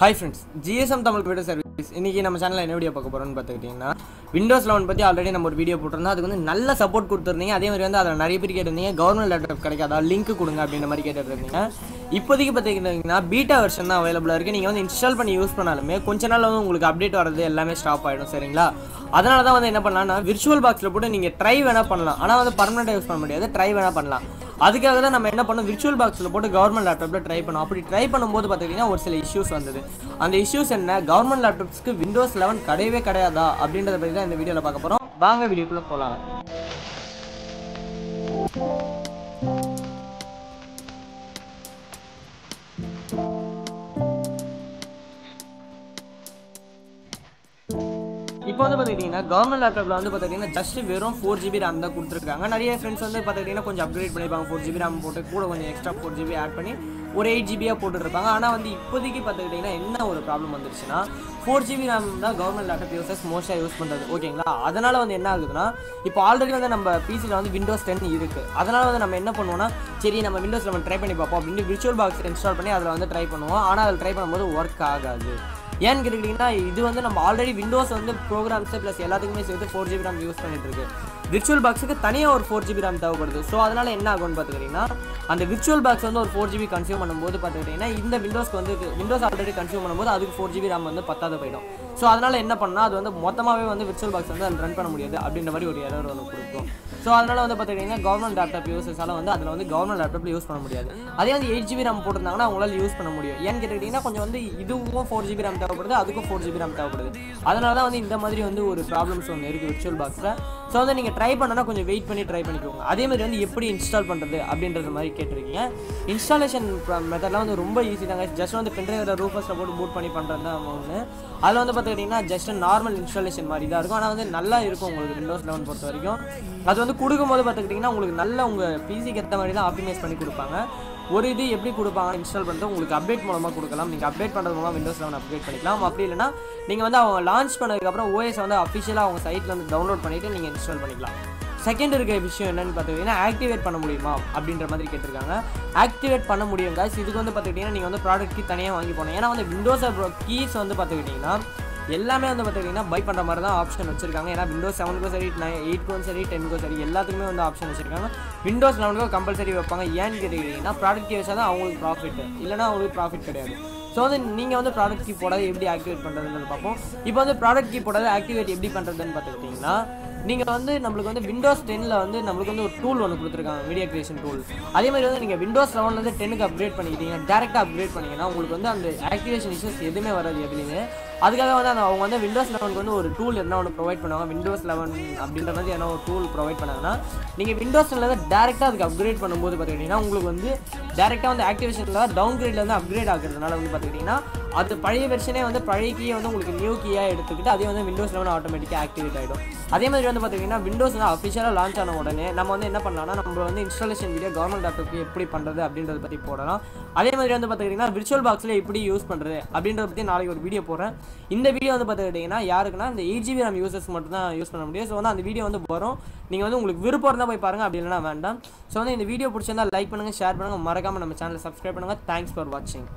Hi friends, GSM Tamil Computer Service. இன்னைக்கு நம்ம சேனல்ல என்ன வீடியோ பார்க்க போறோம்னு பாத்துக்கிட்டீங்கன்னா Windows 11 பத்தி ஆல்ரெடி நம்ம ஒரு வீடியோ போட்டுருந்தோம். அதுக்கு வந்து நல்ல சப்போர்ட் கொடுத்திருந்தீங்க. அதே மாதிரி வந்து அத நிறைய பேர் கேட்டிருந்தீங்க. கவர்மெண்ட் லேப்டாப் கிடைக்காதா லிங்க் கொடுங்க அப்படின்ற மாதிரி கேட்டிருந்தீங்க. இப்போதைக்கு பாத்தீங்கன்னா பீட்டா வெர்ஷன் தான் அவேலபிளா இருக்கு. நீங்க வந்து இன்ஸ்டால் பண்ணி யூஸ் பண்ணாலுமே கொஞ்ச நாள்ல வந்து உங்களுக்கு அப்டேட் வரது எல்லாமே ஸ்டாப் ஆயிடும் சரிங்களா? அதனால தான் வந்து என்ன பண்ணலாம்னா விர்ச்சுவல் பாக்ஸ்ல போட்டு நீங்க ட்ரை வேணா பண்ணலாம். ஆனா வந்து பெர்மனன்ட்டா யூஸ் பண்ண முடியாது. ட்ரை வேணா பண்ணலாம். அதுக்காக தான் நம்ம என்ன பண்ணோம் விர்ச்சுவல் பாக்ஸ்ல போட்டு கவர்மெண்ட் லேப்டாப்ல ட்ரை பண்ணோம். அப்படி ட்ரை பண்ணும்போது பாத்தீங்கன்னா ஒரு சில இஷ்யூஸ் வந்தது. அந்த இஷ்யூஸ் என்ன கவர்மெண்ட் லேப்டாப்ஸ்க்கு விண்டோஸ் 11 கிடையவே கிடையாதா அப்படின்றத பத்தி தான் இந்த வீடியோல பார்க்க போறோம். வாங்க வீடியோக்குள்ள போலாம். இப்போ வந்து பாத்தீங்கன்னா கவர்மெண்ட் லேப்டாப்ல வந்து பாத்தீங்கன்னா ஜஸ்ட் வெறும் 4GB RAM தான் கொடுத்துருக்காங்க. நிறைய ஃப்ரெண்ட்ஸ் வந்து பாத்தீங்கன்னா கொஞ்சம் அப்கிரேட் பண்ணிருப்பாங்க. 4GB RAM போட்டு கூட கொஞ்சம் எக்ஸ்ட்ரா 4GB ஆட் பண்ணி ஒரு 8GB போட்டுருப்பாங்க. ஆனா வந்து இப்போதைக்கு பாத்துக்கிட்டீங்கன்னா என்ன ஒரு ப்ராப்ளம் வந்துருச்சுன்னா 4GB RAM தான் கவர்மெண்ட் லேப்டாப் யூசர்ஸ் மோஸ்டா யூஸ் பண்றது ஓகேங்களா? அதனால வந்து என்ன ஆகுதுன்னா இப்போ ஆல்ரெடி வந்து நம்ம பிசில வந்து விண்டோஸ் 10 இருக்கு. அதனால வந்து நம்ம என்ன பண்ணுவோம்னா சரி நம்ம விண்டோஸ் 11 ட்ரை பண்ணி பார்ப்போம் அப்படின்னு விர்ச்சுவல் பாக்ஸ் இன்ஸ்டால் பண்ணி அதில் வந்து ட்ரை பண்ணுவோம். ஆனால் அதில் ட்ரை பண்ணும்போது ஒர்க் ஆகாது. ஏன்னு கேட்டுக்கிட்டிங்கன்னா இது வந்து நம்ம ஆல்ரெடி விண்டோஸ் வந்து ப்ரோக்ராம்ஸு ப்ளஸ் எல்லாத்துக்குமே சேர்த்து 4GB RAM யூஸ் பண்ணிட்டு இருக்கு. விர்ச்சுவல் பாக்ஸுக்கு தனியாக ஒரு 4GB RAM தேவைப்படுது. ஸோ அதனால என்ன ஆகும்னு பார்த்துக்கிட்டிங்கன்னா அந்த விர்ச்சுவல் பாக்ஸ் வந்து ஒரு 4GB கன்சியூம் பண்ணும்போது பார்த்துக்கிட்டிங்கன்னா இந்த விண்டோஸ்க்கு வந்து விண்டோஸ் ஆல்ரெடி கன்சியூம் பண்ணும்போது அதுக்கு 4GB RAM வந்து பத்தாத போயிடும். ஸோ அதனால என்ன பண்ணால் அது வந்து மொத்தமாகவே வந்து விர்ச்சுவல் பாக்ஸ் வந்து அதில் ரன் பண்ண முடியாது அப்படின்ற மாதிரி ஒரு எரர் ஒன்று கொடுக்கும். ஸோ அதனால வந்து பார்த்துக்கிட்டிங்கன்னா கவர்மெண்ட் லேப்டாப் யூசர்ஸால வந்து அதில் வந்து கவர்மெண்ட் லேப்டாப்ல யூஸ் பண்ண முடியாது. அதே வந்து 8GB RAM போட்டிருந்தாங்கன்னா அவங்களால யூஸ் பண்ண முடியும். ஏன்னு கேட்டுக்கிட்டிங்கன்னா கொஞ்சம் வந்து இதுவும் 4GB RAM தேவைப்படுது, அதுக்கும் 4GB RAM தேவைப்படுது. அதனால தான் வந்து இந்த மாதிரி வந்து ஒரு ப்ராப்ளம்ஸ் ஒன்று இருக்குது விர்ச்சுவல் பாக்ஸில். ஸோ வந்து நீங்கள் ட்ரை பண்ணனா கொஞ்சம் வெயிட் பண்ணி ட்ரை பண்ணிக்கோங்க. அதே மாதிரி வந்து எப்படி இன்ஸ்டால் பண்ணுறது அப்படின்றது மாதிரி கேட்டிருக்கீங்க. இன்ஸ்டாலேஷன் மெத்தட்லாம் வந்து ரொம்ப ஈஸி தாங்க. ஜஸ்ட் வந்து பென்ட்ரைவில் ரூஃபர்ஸில் போட்டு பூட் பண்ணி பண்ணுறது தான் ஒன்று. அதில் வந்து பார்த்துக்கிட்டிங்கன்னா ஜஸ்ட் நார்மல் இன்ஸ்டாலேஷன் மாதிரி தான் இருக்கும். ஆனால் வந்து நல்லா இருக்கும் உங்களுக்கு விண்டோஸ் 11 பொறுத்த வரைக்கும். அது வந்து கொடுக்கும்போது பார்த்துக்கிட்டிங்கன்னா உங்களுக்கு நல்ல உங்கள் பிசிக்கு ஏற்ற மாதிரி தான் ஆப்டிமைஸ் பண்ணி கொடுப்பாங்க. ஒரு இது எப்படி கொடுப்பாங்க இன்ஸ்டால் பண்ணுறது உங்களுக்கு அப்டேட் மூலமாக கொடுக்கலாம். நீங்கள் அப்டேட் பண்ணுறது மூலமாக விண்டோஸ் 11 அப்டேட் பண்ணிக்கலாம். அப்படி இல்லைனா நீங்கள் வந்து அவங்க லான்ச் பண்ணதுக்கப்புறம் ஓஎஸ் வந்து அஃபிஷியலாக அவங்க சைட்டில் வந்து டவுன்லோட் பண்ணிவிட்டு நீங்கள் இன்ஸ்டால் பண்ணிக்கலாம். செகண்ட் இருக்க விஷயம் என்னன்னு பார்த்துக்கிட்டிங்கன்னா ஆக்டிவேட் பண்ண முடியுமா அப்படின்ற மாதிரி கேட்டிருக்காங்க. ஆக்டிவேட் பண்ண முடியும் guys. இதுக்கு வந்து பார்த்துக்கிட்டிங்கன்னா நீங்கள் வந்து ப்ராடக்ட் கீ தனியாக வாங்கி போகணும். ஏன்னா வந்து விண்டோஸ் கீஸ் வந்து பார்த்துக்கிட்டிங்கன்னா எல்லாமே வந்து பார்த்துக்கிட்டிங்கன்னா பை பண்ணுற மாதிரி தான் ஆப்ஷன் வச்சிருக்காங்க. ஏன்னா விண்டோஸ் 7க்கும் சரி 8க்கும் சரி 10க்கும் சரி எல்லாத்துக்குமே வந்து ஆப்ஷன் வச்சிருக்காங்க. விண்டோஸ் 11க்கும் கம்பல்சரி வைப்பாங்க. ஏன்னு கேட்டுக்கிட்டிங்கன்னா ப்ராடக்ட் கீ வச்சா தான் அவங்களுக்கு ப்ராஃபிட், இல்லைனா அவங்களுக்கு ப்ராஃபிட் கிடையாது. ஸோ வந்து நீங்கள் வந்து ப்ராடக்ட் கீ போடாது எப்படி ஆக்டிவேட் பண்ணுறதுன்னு பார்ப்போம். இப்போ வந்து ப்ராடக்ட் கீ போடாது ஆக்டிவேட் எப்படி பண்ணுறதுன்னு பார்த்துக்கிட்டிங்கன்னா நீங்கள் வந்து நம்மளுக்கு வந்து விண்டோஸ் 10ல் வந்து நம்மளுக்கு வந்து ஒரு டூல் ஒன்று கொடுத்துருக்காங்க மீடியா கிரியேஷன் டூல். அதே மாதிரி வந்து நீங்கள் விண்டோஸ் 11லேருந்து 10க்கு அப்கிரேட் பண்ணிக்கிட்டீங்கன்னா டேரெக்டாக அப்கிரேட் பண்ணிங்கன்னா உங்களுக்கு வந்து அந்த ஆக்டிவேஷன் இஷ்யூஸ் எதுவுமே வராது எதுலேயுமே. அதுக்காக வந்து அவங்க வந்து விண்டோஸ் 11க்கு வந்து ஒரு டூல் என்ன ஒன்று ப்ரொவைட் பண்ணுவாங்க. விண்டோஸ் 11 அப்படின்ற மாதிரி என்ன ஒரு டூல் ப்ரொவைட் பண்ணாங்கன்னா நீங்கள் விண்டோஸ் 10லேருந்து டேரெக்டாக அதுக்கு அப்கிரேட் பண்ணும்போது பார்த்துக்கிட்டிங்கன்னா உங்களுக்கு வந்து டேரெக்டாக வந்து ஆக்டிவேஷனில் டவுன் கிரேட்ல வந்து அப்கிரேட் ஆகுறதுனால வந்து பார்த்துக்கிட்டிங்கன்னா அது பழைய வெர்ஷனே வந்து பழைய கீயை வந்து உங்களுக்கு நியூ கீயாக எடுத்துக்கிட்டு அதே வந்து விண்டோஸ் 11 ஆட்டோமேட்டிக்காக ஆக்டிவேட் ஆகிடும். அதே மாதிரி வந்து பார்த்திங்கன்னா விண்டோஸ் வந்து அஃபிஷியலாக லான்ச் ஆன உடனே நம்ம வந்து என்ன பண்ணலாம்னா நம்ம வந்து இன்ஸ்டாலேஷன் வீடியோ கவர்மெண்ட் லேப்டாப்க்கு எப்படி பண்ணுறது அப்படின்றத பற்றி போடலாம். அதே மாதிரி வந்து பார்த்துக்கிட்டிங்கன்னா விர்ச்சுவல் பாக்ஸில் எப்படி யூஸ் பண்ணுறது அப்படின்றத பற்றி நாளைக்கு ஒரு வீடியோ போடுறேன். இந்த வீடியோ வந்து பார்த்துக்கிட்டிங்கன்னா யாருக்குன்னா இந்த 8GB RAM யூசர்ஸ் மட்டும் தான் யூஸ் பண்ண முடியும். ஸோ வந்து அந்த வீடியோ வந்து வரும். நீங்கள் வந்து உங்களுக்கு விருப்பம் இருந்தால் போய் பாருங்கள், அப்படி இல்லைனா வேண்டாம். ஸோ வந்து இந்த வீடியோ பிடிச்சிருந்தா லைக் பண்ணுங்கள், ஷேர் பண்ணுங்கள், மறக்காமல் நம்ம சேனலை சப்ஸ்கிரைப் பண்ணுங்கள். தேங்க்ஸ் ஃபார் வாட்சிங்.